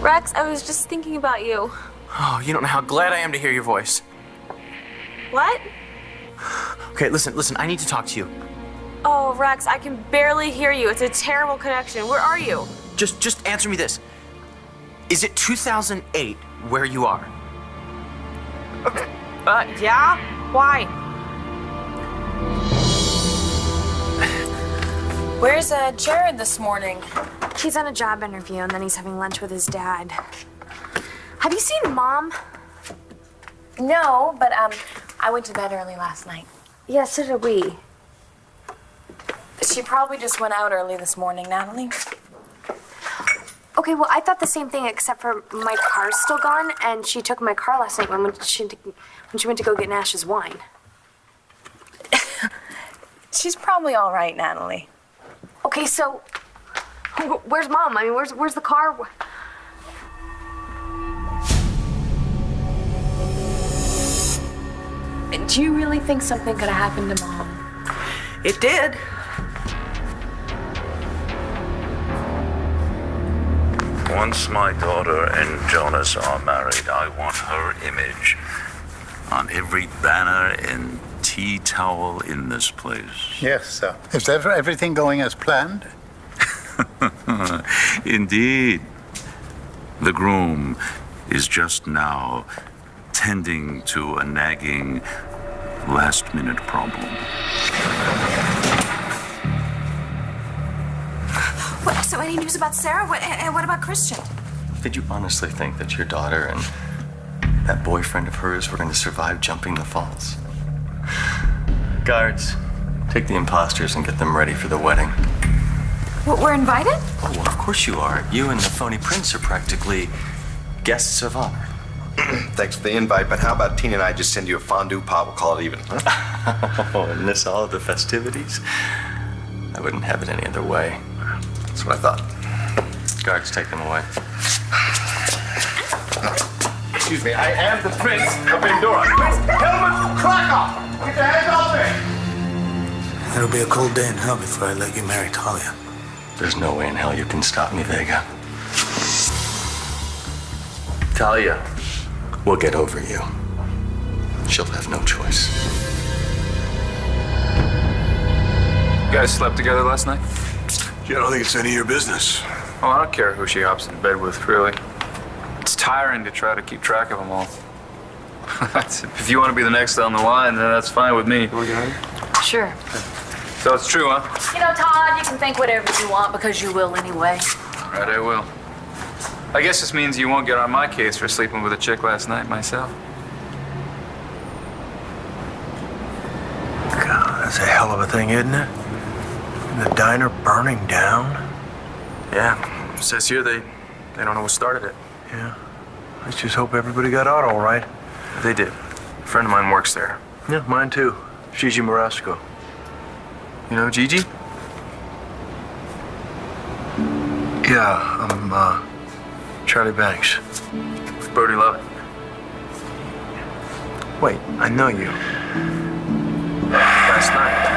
Rex, I was just thinking about you. Oh, you don't know how glad I am to hear your voice. What? Okay, listen, I need to talk to you. Oh, Rex, I can barely hear you. It's a terrible connection. Where are you? Just answer me this. Is it 2008 where you are? Yeah? Why? Where's Jared this morning? He's on a job interview and then he's having lunch with his dad. Have you seen Mom? No, but I went to bed early last night. Yeah, so did we. She probably just went out early this morning, Natalie. Okay, well, I thought the same thing, except for my car's still gone, and she took my car last night when she went to go get Nash's wine. She's probably all right, Natalie. Okay, so where's Mom? I mean, where's the car? Do you really think something could have happened to Mom? It did. Once my daughter and Jonas are married, I want her image on every banner and tea towel in this place. Yes, is everything going as planned? Indeed. The groom is just now tending to a nagging last-minute problem. What, so any news about Sarah? What about Christian? Did you honestly think that your daughter and that boyfriend of hers were going to survive jumping the falls? Guards, take the imposters and get them ready for the wedding. We're invited? Oh, well, of course you are. You and the phony prince are practically guests of honor. Thanks for the invite, but how about Tina and I just send you a fondue pot? We'll call it even. Oh, and miss all of the festivities? I wouldn't have it any other way. That's what I thought. Guards, take them away. Excuse me, I am the Prince of Pandora. Prince Helmut Krakow! Get your hands off me! It'll be a cold day in hell before I let you marry Talia. There's no way in hell you can stop me, Vega. Talia. We'll get over you. She'll have no choice. You guys slept together last night? I don't think it's any of your business. Oh, I don't care who she hops in bed with, really. It's tiring to try to keep track of them all. If you want to be the next on the line, then that's fine with me. Sure. So it's true, huh? You know, Todd, you can think whatever you want because you will anyway. All right, I will. I guess this means you won't get on my case for sleeping with a chick last night myself. God, that's a hell of a thing, isn't it? And the diner burning down. Yeah, it says here they don't know what started it. Yeah. Let's just hope everybody got out all right. They did. A friend of mine works there. Yeah, mine too. Gigi Marasco. You know Gigi? Yeah, I'm Charlie Banks. Brody Lovett. Wait, I know you. Last night.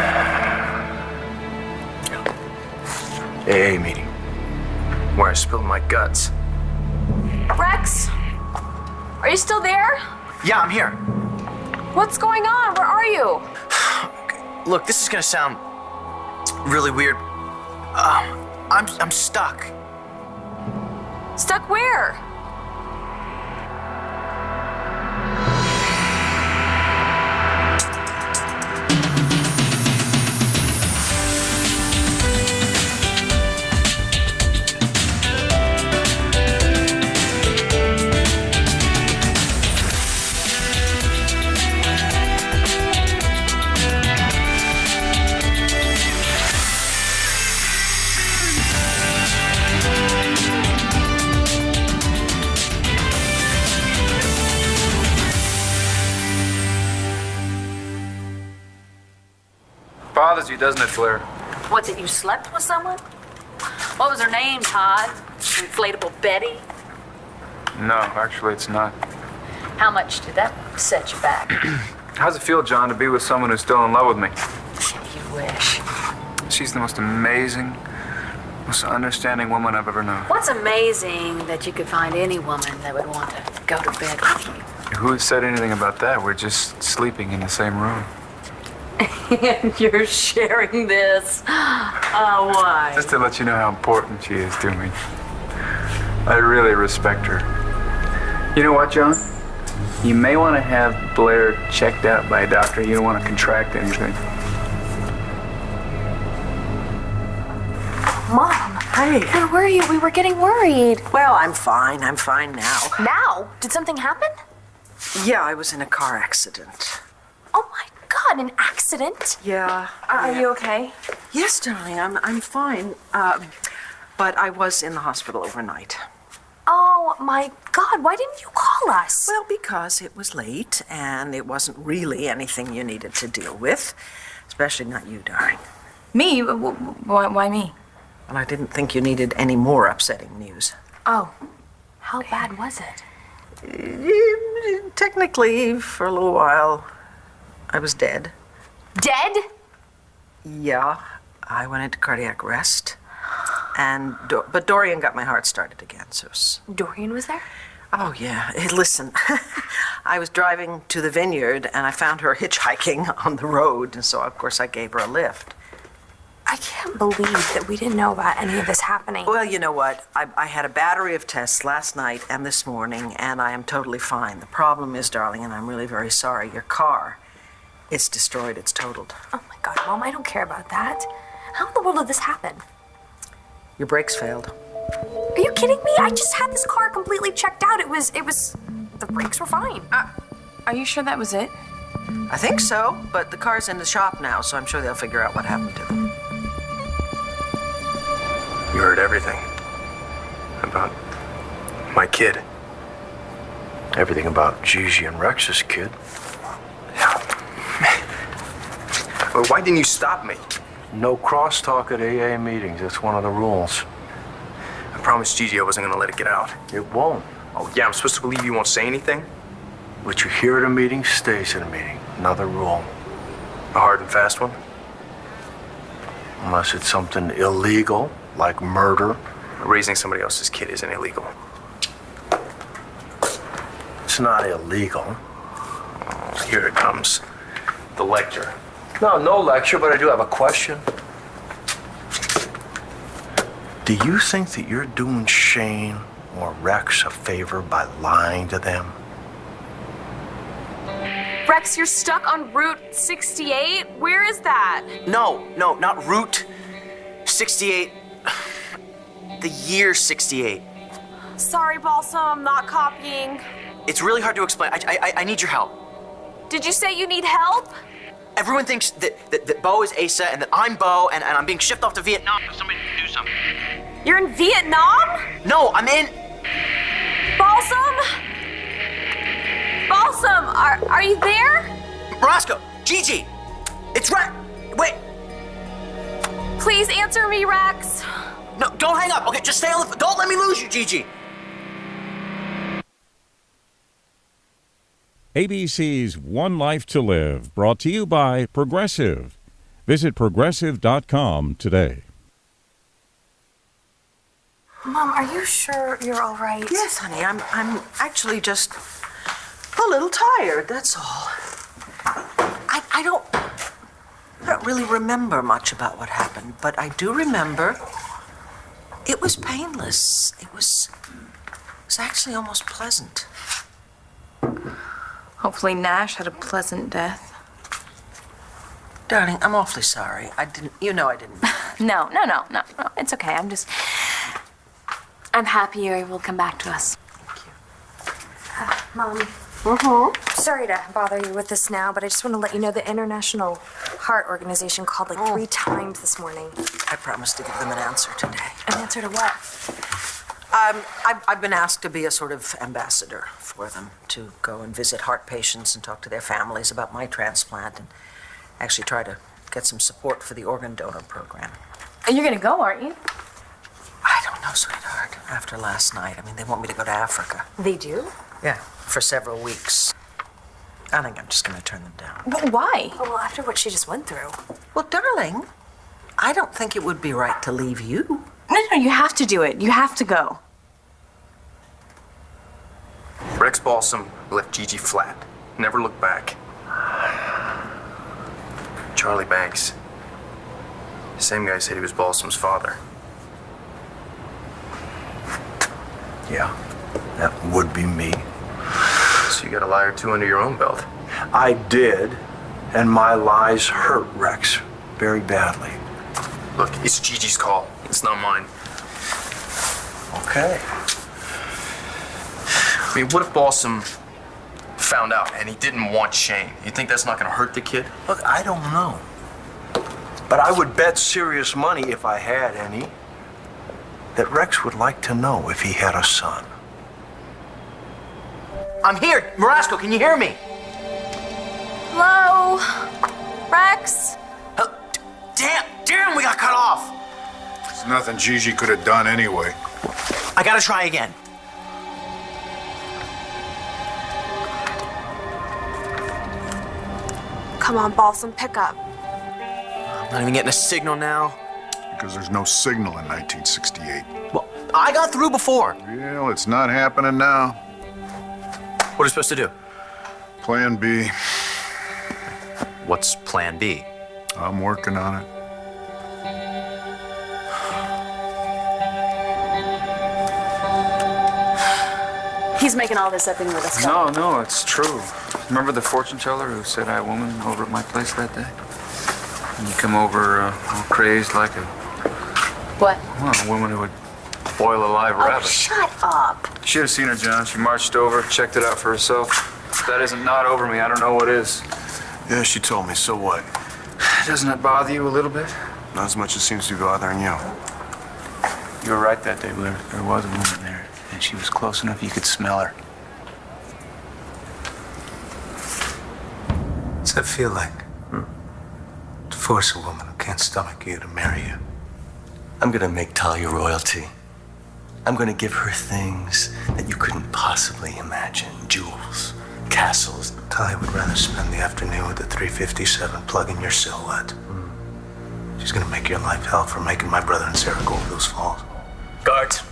AA meeting. Where I spilled my guts. Rex? Are you still there? Yeah, I'm here. What's going on? Where are you? Look, this is gonna sound really weird. I'm stuck. Stuck where? Bothers you, doesn't it, Blair? What's it, you slept with someone? What was her name, Todd? Inflatable Betty? No, actually, it's not. How much did that set you back? How's it feel, John, to be with someone who's still in love with me? You wish. She's the most amazing, Most understanding woman I've ever known. What's amazing that you could find any woman that would want to go to bed with you. Who has said anything about that? We're just sleeping in the same room. And you're sharing this. Why? Just to let you know how important she is to me. I really respect her. You know what, John? You may want to have Blair checked out by a doctor. You don't want to contract anything. Mom. Hey. Where were you? We were getting worried. Well, I'm fine. I'm fine now. Now? Did something happen? Yeah, I was in a car accident. Oh my God, an accident? Yeah. Are you okay? Yes, darling, I'm fine. But I was in the hospital overnight. Oh my God, why didn't you call us? Well, because it was late and it wasn't really anything you needed to deal with. Especially not you, darling. Me? Why me? Well, I didn't think you needed any more upsetting news. Oh, how bad was it? Technically, for a little while, I was dead. Dead? Yeah, I went into cardiac arrest. But Dorian got my heart started again, so... Dorian was there? Oh, yeah. Hey, listen, I was driving to the vineyard, and I found her hitchhiking on the road, and so, of course, I gave her a lift. I can't believe that we didn't know about any of this happening. Well, you know what? I had a battery of tests last night and this morning, and I am totally fine. The problem is, darling, and I'm really very sorry, your car, it's destroyed, it's totaled. Oh, my God, Mom, I don't care about that. How in the world did this happen? Your brakes failed. Are you kidding me? I just had this car completely checked out. The brakes were fine. Are you sure that was it? I think so, but the car's in the shop now, so I'm sure they'll figure out what happened to them. You heard everything about my kid. Everything about Gigi and Rex's kid. Well, why didn't you stop me? No crosstalk at AA meetings. That's one of the rules. I promised Gigi I wasn't gonna let it get out. It won't. Oh, yeah, I'm supposed to believe you won't say anything? What you hear at a meeting stays at a meeting. Another rule. A hard and fast one? Unless it's something illegal, like murder. Raising somebody else's kid isn't illegal. It's not illegal. Here it comes. The lecture. No lecture, but I do have a question. Do you think that you're doing Shane or Rex a favor by lying to them? Rex, you're stuck on Route 68? Where is that? No, not Route 68. The year 68. Sorry, Balsam, I'm not copying. It's really hard to explain. I need your help. Did you say you need help? Everyone thinks that Bo is Asa and that I'm Bo and I'm being shipped off to Vietnam because somebody can do something. You're in Vietnam? No, I'm in... Balsam? Balsam, are you there? Roscoe, Gigi, it's Rex. Wait. Please answer me, Rex. No, don't hang up. Okay, just stay on the... Don't let me lose you, Gigi. ABC's One Life to Live, brought to you by Progressive. Visit Progressive.com today. Mom, are you sure you're all right? Yes, honey, I'm actually just a little tired, that's all. I don't really remember much about what happened, but I do remember it was painless. It was actually almost pleasant. Hopefully Nash had a pleasant death. Darling, I'm awfully sorry. I didn't. No. It's okay. I'm happy you're able to come back to us. Mom. Sorry to bother you with this now, but I just want to let you know the International Heart Organization called 3 times this morning. I promised to give them an answer today. An answer to what? I've been asked to be a sort of ambassador for them, to go and visit heart patients and talk to their families about my transplant and actually try to get some support for the organ donor program. You're gonna go, aren't you? I don't know, sweetheart. After last night, they want me to go to Africa. They do? Yeah, for several weeks. I think I'm just going to turn them down. But why? Oh, well, after what she just went through. Well, darling, I don't think it would be right to leave you. No, you have to do it. You have to go. Rex Balsam left Gigi flat. Never looked back. Charlie Banks. The same guy said he was Balsam's father. Yeah, that would be me. So you got a lie or two under your own belt. I did, and my lies hurt Rex very badly. Look, it's Gigi's call. It's not mine. Okay. I mean, what if Balsam found out and he didn't want Shane? You think that's not gonna hurt the kid? Look, I don't know. But I would bet serious money, if I had any, that Rex would like to know if he had a son. I'm here. Marasco, can you hear me? Hello? Rex? Damn, we got cut off. There's nothing Gigi could have done anyway. I gotta try again. Come on, Balsam, pick up. I'm not even getting a signal now. Because there's no signal in 1968. Well, I got through before. Well, it's not happening now. What are we supposed to do? Plan B. What's plan B? I'm working on it. He's making all this up in with us. No, it's true. Remember the fortune teller who said I had a woman over at my place that day? And you come over all crazed like a... What? Well, a woman who would boil a live rabbit. Shut up. You should have seen her, John. She marched over, checked it out for herself. If that isn't not over me, I don't know what is. Yeah, she told me. So what? Doesn't that bother you a little bit? Not as much as seems to be bothering you. You were right that day, Blair. There was a woman there, and she was close enough you could smell her. What's that feel like? To force a woman who can't stomach you to marry you. I'm gonna make Talia royalty. I'm gonna give her things that you couldn't possibly imagine. Jewels, castles. Talia would rather spend the afternoon with the 357 plugging your silhouette. She's gonna make your life hell for making my brother and Sarah go over those falls. Guards.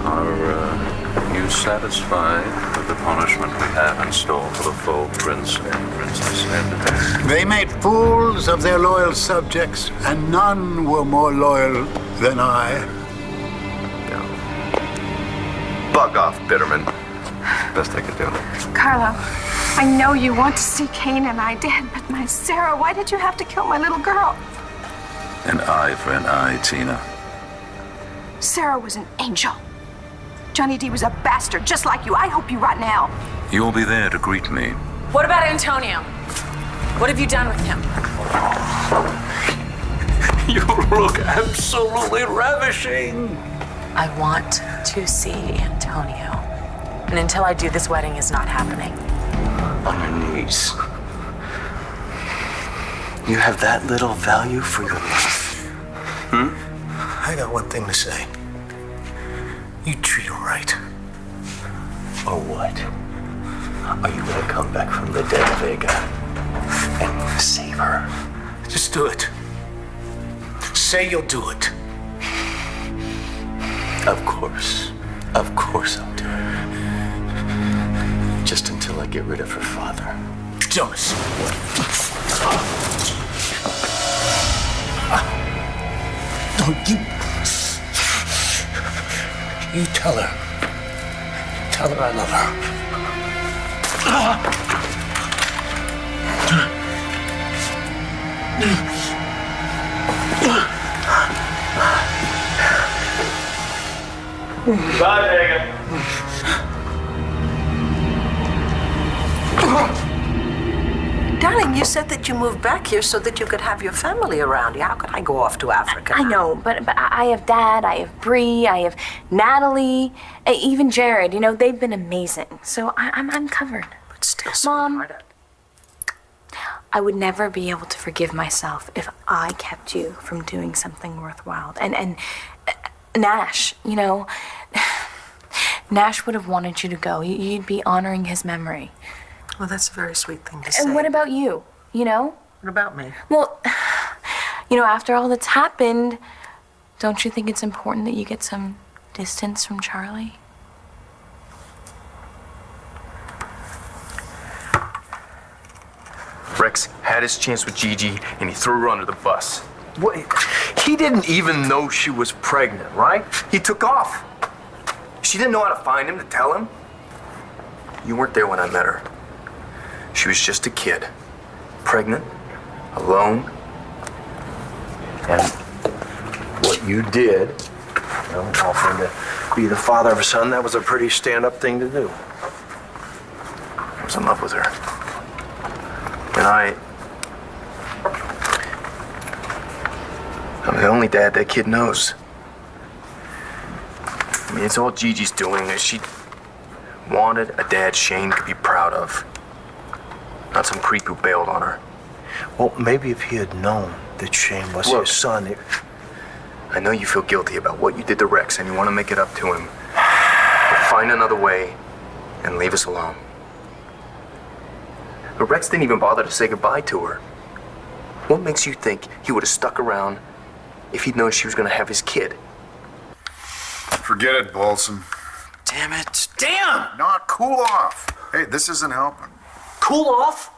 Are you satisfied with the punishment we have in store for the faux prince and princess Edith? They made fools of their loyal subjects, and none were more loyal than I. Bug off, Bitterman. Best I could do. Carlo, I know you want to see Kane, and I did, but my Sarah, why did you have to kill my little girl? An eye for an eye, Tina. Sarah was an angel. Johnny D was a bastard, just like you. I hope you right now. You'll be there to greet me. What about Antonio? What have you done with him? You look absolutely ravishing. I want to see Antonio. And until I do, this wedding is not happening. On your knees. You have that little value for your life? I got one thing to say. You treat her right. Or what? Are you gonna come back from the dead, Vega, and save her? Just do it. Say you'll do it. Of course I'll do it. Just until I get rid of her father. Jonas. Don't you... You tell her. Tell her I love her. Bye, Vega. Darling, you said that you moved back here so that you could have your family around you. How could I go off to Africa? I know, but I have Dad, I have Bree, I have Natalie, even Jared. You know, they've been amazing. So I'm covered. But still, Mom, I would never be able to forgive myself if I kept you from doing something worthwhile. And Nash, you know, Nash would have wanted you to go. You'd be honoring his memory. Well, that's a very sweet thing to say. And what about you, you know? What about me? Well, you know, after all that's happened, don't you think it's important that you get some distance from Charlie? Rex had his chance with Gigi, and he threw her under the bus. What? He didn't even know she was pregnant, right? He took off. She didn't know how to find him to tell him. You weren't there when I met her. She was just a kid, pregnant, alone. And what you did, you know, offering to be the father of a son, that was a pretty stand-up thing to do. I was in love with her. And I'm the only dad that kid knows. I mean, it's all Gigi's doing. She wanted a dad Shane could be proud of. Not some creep who bailed on her. Well, maybe if he had known that Shane was his son. I know you feel guilty about what you did to Rex and you want to make it up to him. But find another way and leave us alone. But Rex didn't even bother to say goodbye to her. What makes you think he would have stuck around if he'd known she was going to have his kid? Forget it, Bolson. Damn it. Damn! Not cool off. Hey, this isn't helping. Cool off?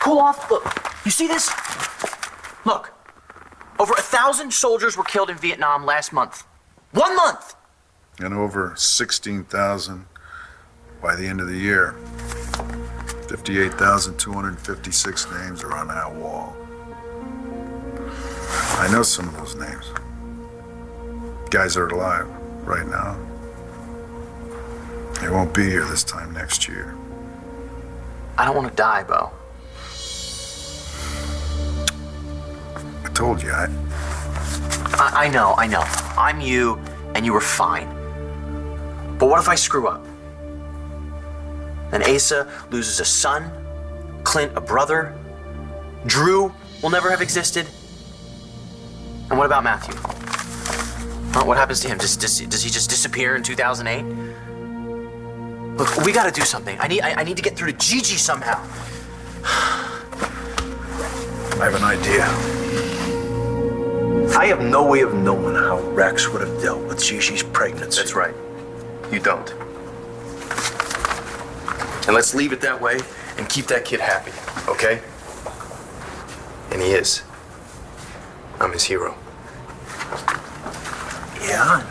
Cool off? Look, you see this? Look. Over 1,000 soldiers were killed in Vietnam last month. 1 month! And over 16,000 by the end of the year. 58,256 names are on that wall. I know some of those names. Guys are alive right now. They won't be here this time next year. I don't want to die, Bo. I told you, I know. I'm you, and you were fine. But what if I screw up? Then Asa loses a son, Clint a brother, Drew will never have existed. And what about Matthew? What happens to him? Does he just disappear in 2008? Look, we gotta do something. I need to get through to Gigi somehow. I have an idea. I have no way of knowing how Rex would have dealt with Gigi's pregnancy. That's right. You don't. And let's leave it that way and keep that kid happy, okay? And he is. I'm his hero. Yeah.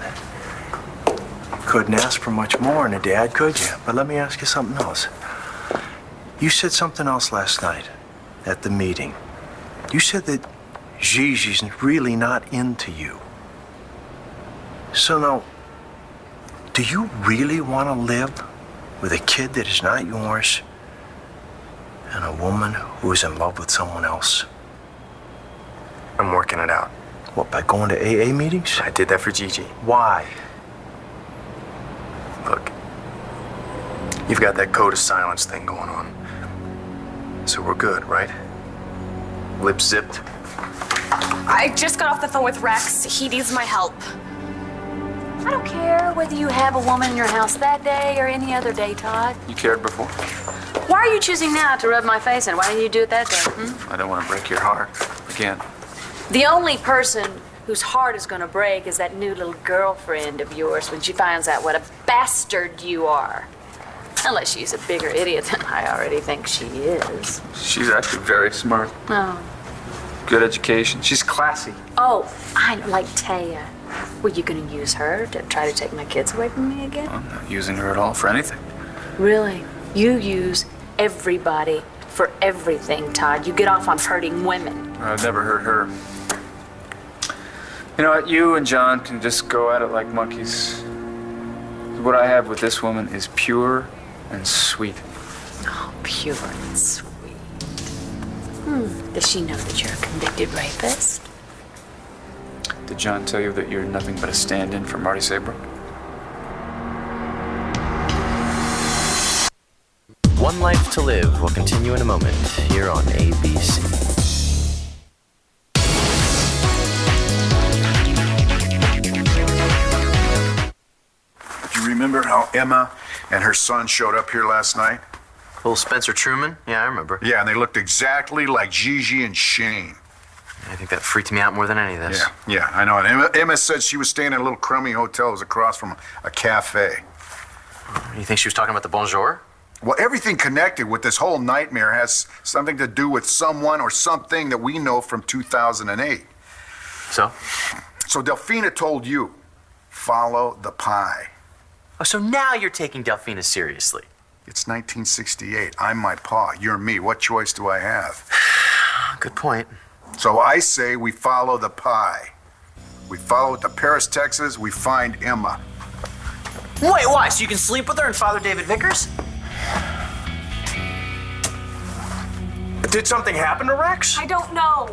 Couldn't ask for much more in a dad, could you? But let me ask you something else. You said something else last night at the meeting. You said that Gigi's really not into you. So now, do you really want to live with a kid that is not yours and a woman who is in love with someone else? I'm working it out. What, by going to AA meetings? I did that for Gigi. Why? Look, you've got that code of silence thing going on. So we're good, right? Lips zipped. I just got off the phone with Rex. He needs my help. I don't care whether you have a woman in your house that day or any other day, Todd. You cared before. Why are you choosing now to rub my face in? Why didn't you do it that day? I don't want to break your heart again. The only person whose heart is going to break is that new little girlfriend of yours when she finds out what a bastard you are. Unless she's a bigger idiot than I already think she is. She's actually very smart. Oh. Good education. She's classy. Oh, I like Taya. Were you going to use her to try to take my kids away from me again? I'm not using her at all for anything. Really? You use everybody for everything, Todd. You get off on hurting women. I've never hurt her. You know what? You and John can just go at it like monkeys. What I have with this woman is pure and sweet. Oh, pure and sweet. Does she know that you're a convicted rapist? Did John tell you that you're nothing but a stand-in for Marty Saybrook? One Life to Live will continue in a moment here on ABC. You remember how Emma and her son showed up here last night? Little Spencer Truman? Yeah, I remember. Yeah, and they looked exactly like Gigi and Shane. I think that freaked me out more than any of this. Yeah, I know. And Emma said she was staying in a little crummy hotel. It was across from a cafe. You think she was talking about the Bonjour? Well, everything connected with this whole nightmare has something to do with someone or something that we know from 2008. So? So Delphina told you, follow the pie. Oh, so now you're taking Delphina seriously. It's 1968. I'm my pa. You're me. What choice do I have? Good point. So I say we follow the pie. We follow it to Paris, Texas. We find Emma. Wait, why? So you can sleep with her and Father David Vickers? Did something happen to Rex? I don't know.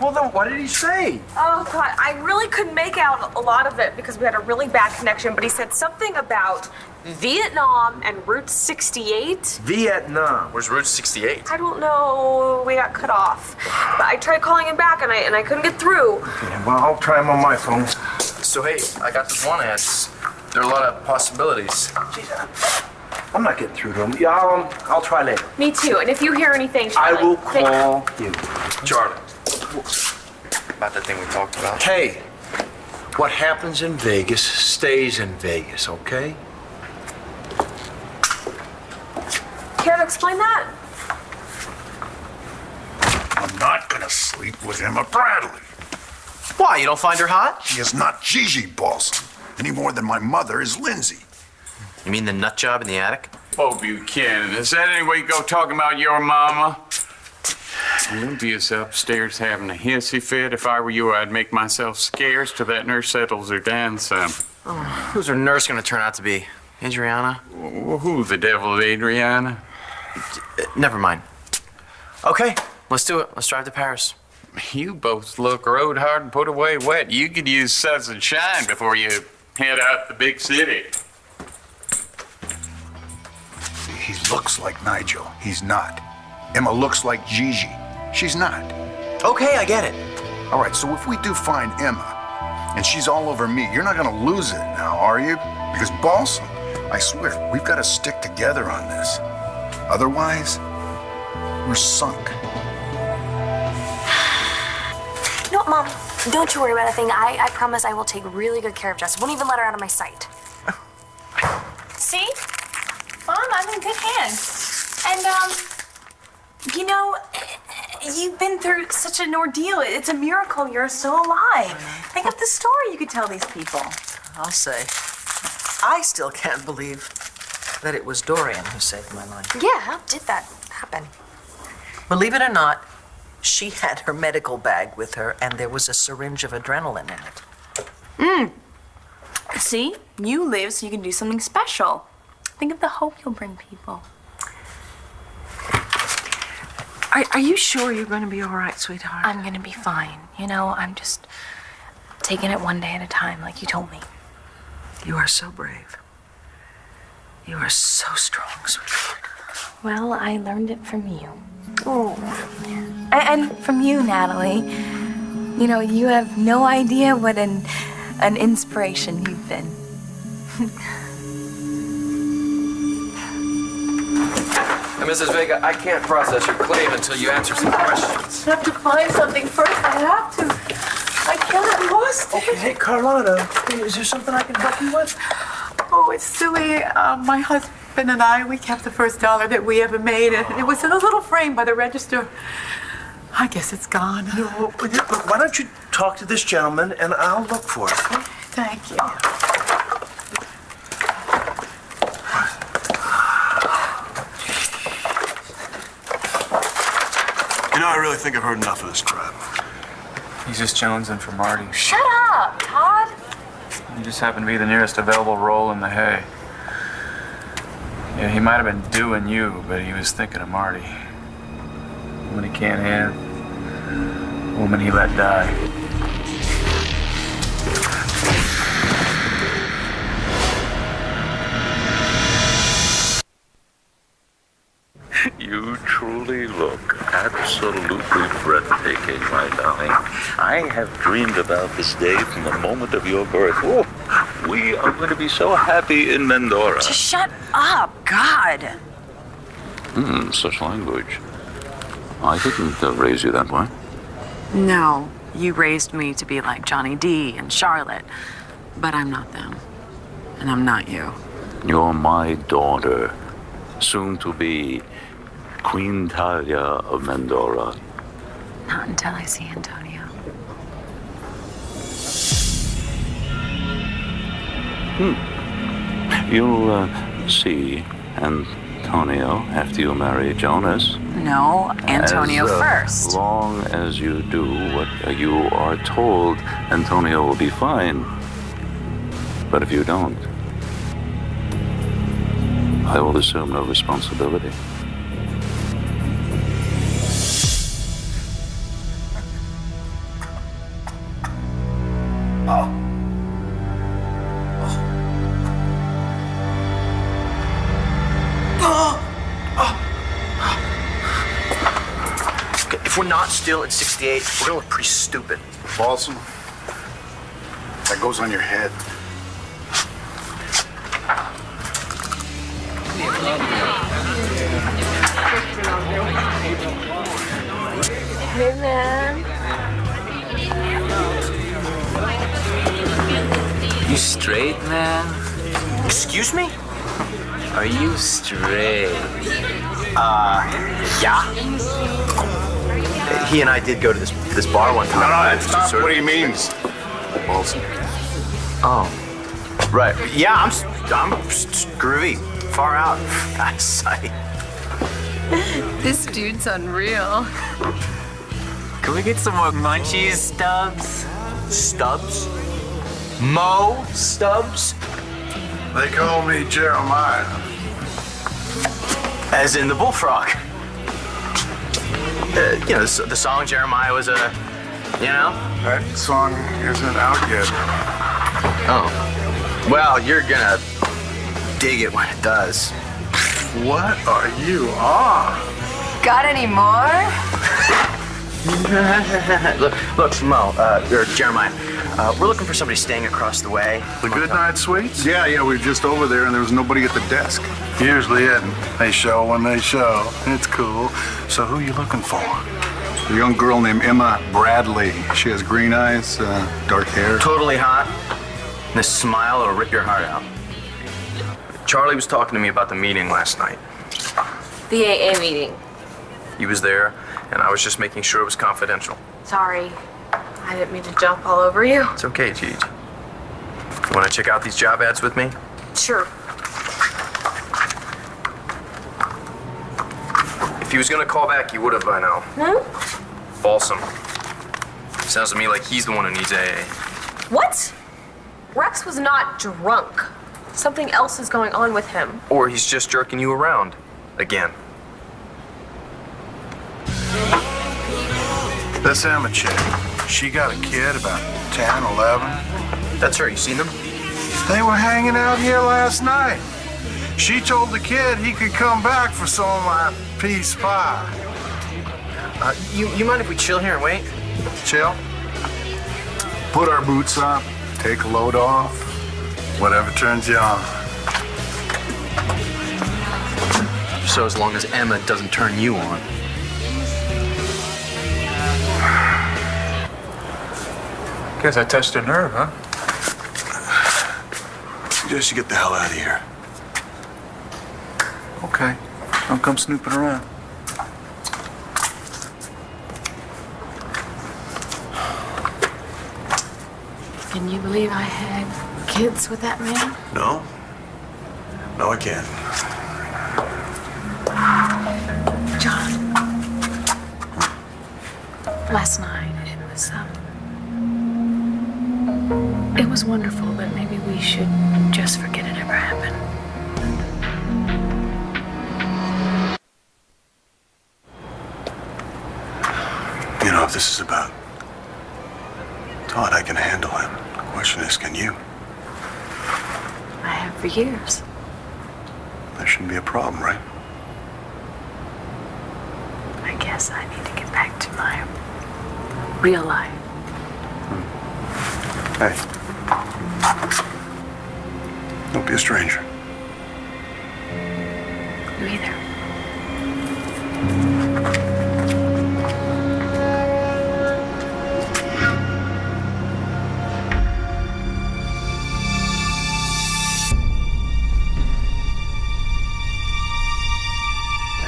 Well, then what did he say? Oh, God, I really couldn't make out a lot of it because we had a really bad connection, but he said something about Vietnam and Route 68. Vietnam. Where's Route 68? I don't know. We got cut off. But I tried calling him back, and I couldn't get through. Okay, well, I'll try him on my phone. So, hey, I got this one ads. There are a lot of possibilities. Jeez, I'm not getting through to him. Yeah, I'll try later. Me too. And if you hear anything, I Charlie, will call you. Charlie. About that thing we talked about. Hey, what happens in Vegas stays in Vegas, okay? Care to explain that? I'm not gonna sleep with Emma Bradley. Why? You don't find her hot? She is not Gigi Balsam, any more than my mother is Lindsay. You mean the nut job in the attic? Oh, Buchanan, is that any way you go talking about your mama? Olympia's upstairs having a hissy fit. If I were you, I'd make myself scarce till that nurse settles her down some. Oh, who's her nurse gonna turn out to be? Adriana? Who the devil is Adriana? Never mind. Okay, let's do it. Let's drive to Paris. You both look rode hard and put away wet. You could use suds and shine before you head out the big city. He looks like Nigel. He's not. Emma looks like Gigi. She's not. Okay, I get it. All right, so if we do find Emma, and she's all over me, you're not gonna lose it now, are you? Because Balsam, I swear, we've got to stick together on this. Otherwise, we're sunk. No, Mom, don't you worry about a thing. I promise I will take really good care of Jess. Won't even let her out of my sight. See? Mom, I'm in good hands. And, you know, you've been through such an ordeal. It's a miracle you're still alive. Think of the story you could tell these people. I'll say, I still can't believe that it was Dorian who saved my life. Yeah, how did that happen? Believe it or not, she had her medical bag with her, and there was a syringe of adrenaline in it. See? You live so you can do something special. Think of the hope you'll bring people. Are you sure you're going to be all right, sweetheart? I'm gonna be fine. You know, I'm just taking it one day at a time, like you told me. You are so brave. You are so strong, sweetheart. Well, I learned it from you. Oh. And from you, Natalie. You know, you have no idea what an inspiration you've been. Mrs. Vega, I can't process your claim until you answer some questions. I have to find something first. I have to. I can't. I lost it. Okay, hey, Carlotta, is there something I can help you with? Oh, it's silly. My husband and I, we kept the first dollar that we ever made, and it was in a little frame by the register. I guess it's gone. No, but why don't you talk to this gentleman, and I'll look for it. Thank you. You know, I really think I've heard enough of this crap. He's just jonesing for Marty. Shut up, Todd. He just happened to be the nearest available roll in the hay. Yeah, he might have been doing you, but he was thinking of Marty. Woman he can't have. Woman he let die. You truly look absolutely breathtaking, my darling. I have dreamed about this day from the moment of your birth. Oh, We are going to be so happy in Mendora. Just shut up, God. Such language. I didn't raise you that way. No, you raised me to be like Johnny D and Charlotte, but I'm not them. And I'm not you. You're my daughter, soon to be Queen Talia of Mendora. Not until I see Antonio. You'll see Antonio after you marry Jonas. No, Antonio first. As long as you do what you are told, Antonio will be fine. But if you don't, I will assume no responsibility. If we're not still at 68, we're gonna look pretty stupid. Balsam, that goes on your head. Hey, man. You straight, man? Excuse me? Are you straight? Yeah. He and I did go to this bar one time. No, that's not what he means. Balsam. Oh, right. Yeah, I'm groovy. Far out. Out of sight. This dude's unreal. Can we get some more munchies, Stubbs? Stubbs? Mo Stubbs? They call me Jeremiah. As in the bullfrog. You know, the song Jeremiah was a, you know? That song isn't out yet. Oh. Well, you're gonna dig it when it does. What are you on? Got any more? look, Mo, or Jeremiah, we're looking for somebody staying across the way. The Good Night Suites? Yeah, we were just over there and there was nobody at the desk. Usually it. They show when they show. It's cool. So who are you looking for? A young girl named Emma Bradley. She has green eyes, dark hair. Totally hot. And this smile will rip your heart out. Charlie was talking to me about the meeting last night. The AA meeting. He was there, and I was just making sure it was confidential. Sorry. I didn't mean to jump all over you. It's okay, Gigi. You want to check out these job ads with me? Sure. If he was going to call back, he would have by now. Balsam. Sounds to me like he's the one who needs AA. What? Rex was not drunk. Something else is going on with him. Or he's just jerking you around. Again. This Emma chick, she got a kid about 10, 11. That's her. You seen them? They were hanging out here last night. She told the kid he could come back for some of my peace pie. You mind if we chill here and wait? Chill? Put our boots on, take a load off, whatever turns you on. So as long as Emma doesn't turn you on. Guess I touched a nerve, huh? Suggest you get the hell out of here. Okay. Don't come snooping around. Can you believe I had kids with that man? No? No, I can't. John. Last night, it was wonderful, but maybe we should just forget it ever happened. You know, if this is about Todd, I can handle him. The question is, can you? I have for years. There shouldn't be a problem, right? I guess I need to get back to my real life. Hey. Don't be a stranger. You either.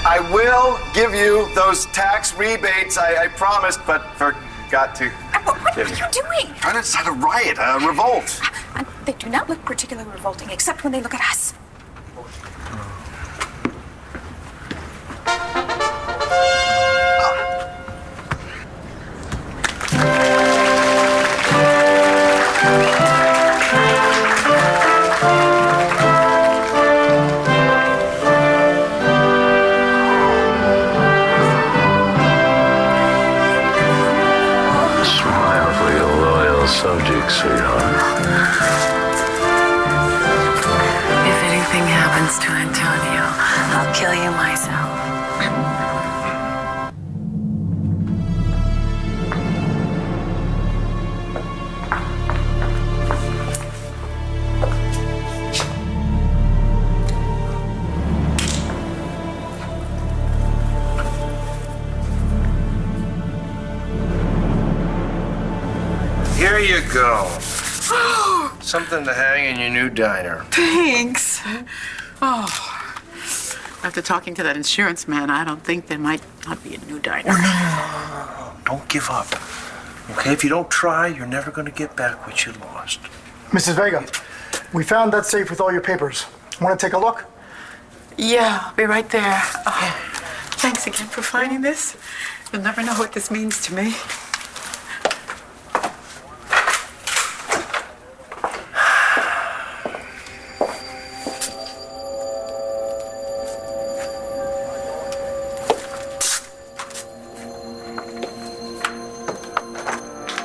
I will give you those tax rebates, I promised, but forgot to. What are you doing? Trying to incite a riot, a revolt. They do not look particularly revolting, except when they look at us. Smile for your loyal subjects, sweetheart. If anything happens to Antonio, I'll kill you myself. Here you go. Something to hang in your new diner. Thanks. Oh, after talking to that insurance man, I don't think there might not be a new diner. No. Don't give up. Okay, if you don't try, you're never going to get back what you lost. Mrs. Vega, we found that safe with all your papers. Want to take a look? Yeah, I'll be right there. Oh, thanks again for finding this. You'll never know what this means to me.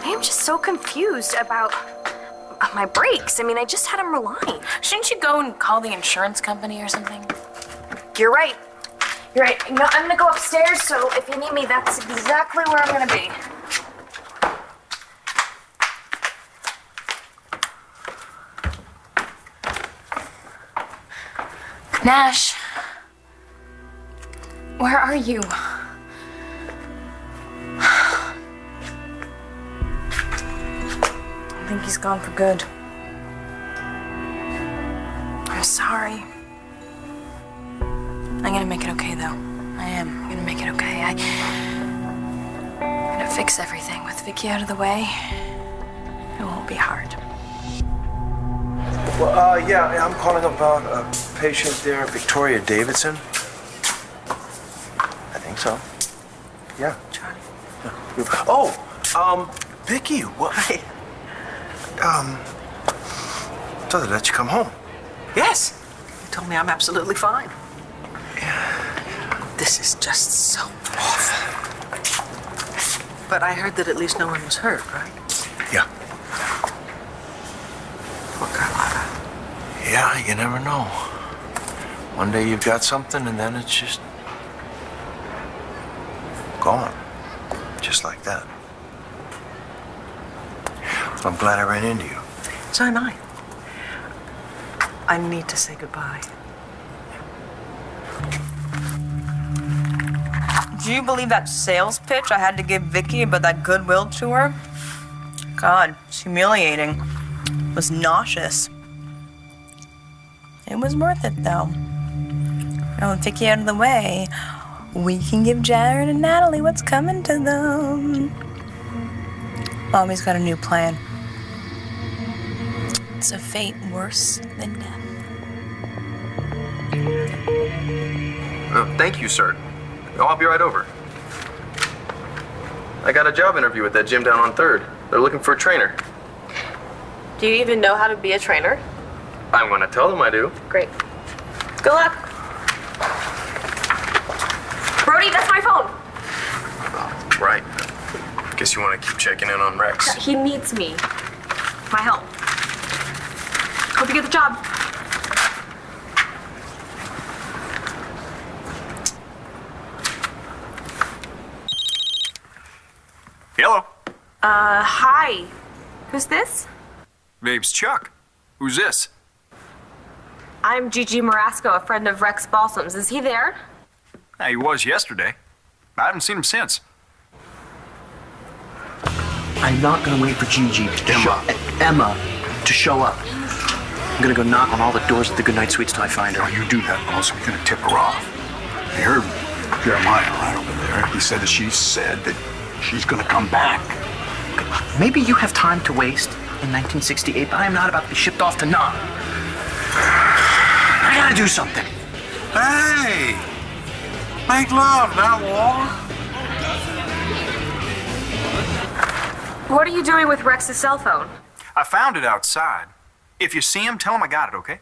I'm just so confused about my brakes. I mean, I just had them relined. Shouldn't you go and call the insurance company or something? You're right. You're right. You know, I'm gonna go upstairs, so if you need me, that's exactly where I'm gonna be. Nash, where are you? I think he's gone for good. I'm sorry. I'm gonna make it okay, though. I am gonna make it okay. I'm gonna fix everything with Vicky out of the way. It won't be hard. Well, yeah, I'm calling about a patient there, Victoria Davidson. I think so. Yeah. Charlie. Yeah. Oh, Vicky, why? Thought I'd let you come home. Yes. You told me I'm absolutely fine. This is just so awful. But I heard that at least no one was hurt, right? Yeah. Poor Carlotta. Yeah, you never know. One day you've got something, and then it's just gone. Just like that. I'm glad I ran into you. So am I. I need to say goodbye. Do you believe that sales pitch I had to give Vicky about that goodwill to her? God, it's humiliating. It was nauseous. It was worth it, though. Now, with Vicky out of the way, we can give Jared and Natalie what's coming to them. Mommy's got a new plan. It's a fate worse than death. Thank you, sir. I'll be right over. I got a job interview at that gym down on 3rd. They're looking for a trainer. Do you even know how to be a trainer? I'm gonna tell them I do. Great. Good luck. Brody, that's my phone. Right. Guess you want to keep checking in on Rex. He needs me. My help. Hope you get the job. Hello. Hi. Who's this? Name's Chuck. Who's this? I'm Gigi Marasco, a friend of Rex Balsam's. Is he there? He was yesterday. I haven't seen him since. I'm not gonna wait for Gigi Emma to show up. I'm gonna go knock on all the doors at the Goodnight Suites till I find her. Now you do that, boss. We're gonna tip her off. I heard Jeremiah right over there. He said that she's gonna come back. Maybe you have time to waste in 1968, but I am not about to be shipped off to Nam. I gotta do something. Hey! Make love, not war. What are you doing with Rex's cell phone? I found it outside. If you see him, tell him I got it, okay?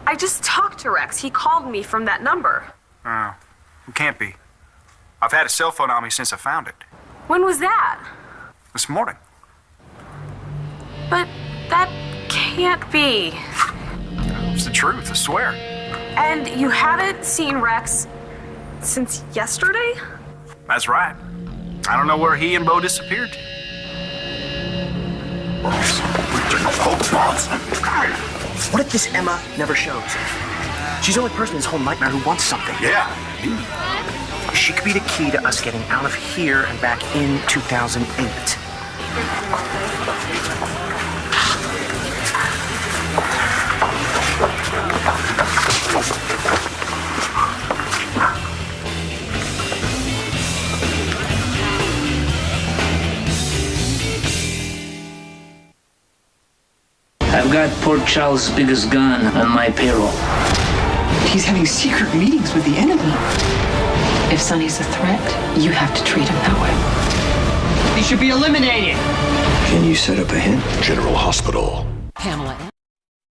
I just talked to Rex. He called me from that number. Oh, it can't be. I've had a cell phone on me since I found it. When was that? This morning. But that can't be. It's the truth, I swear. And you haven't seen Rex since yesterday? That's right. I don't know where he and Bo disappeared to. What if this Emma never shows? She's the only person in this whole nightmare who wants something. Yeah. She could be the key to us getting out of here and back in 2008. I've got Port Charles' biggest gun on my payroll. He's having secret meetings with the enemy. If Sonny's a threat, you have to treat him that way. He should be eliminated. Can you set up a hint? General Hospital. Pamela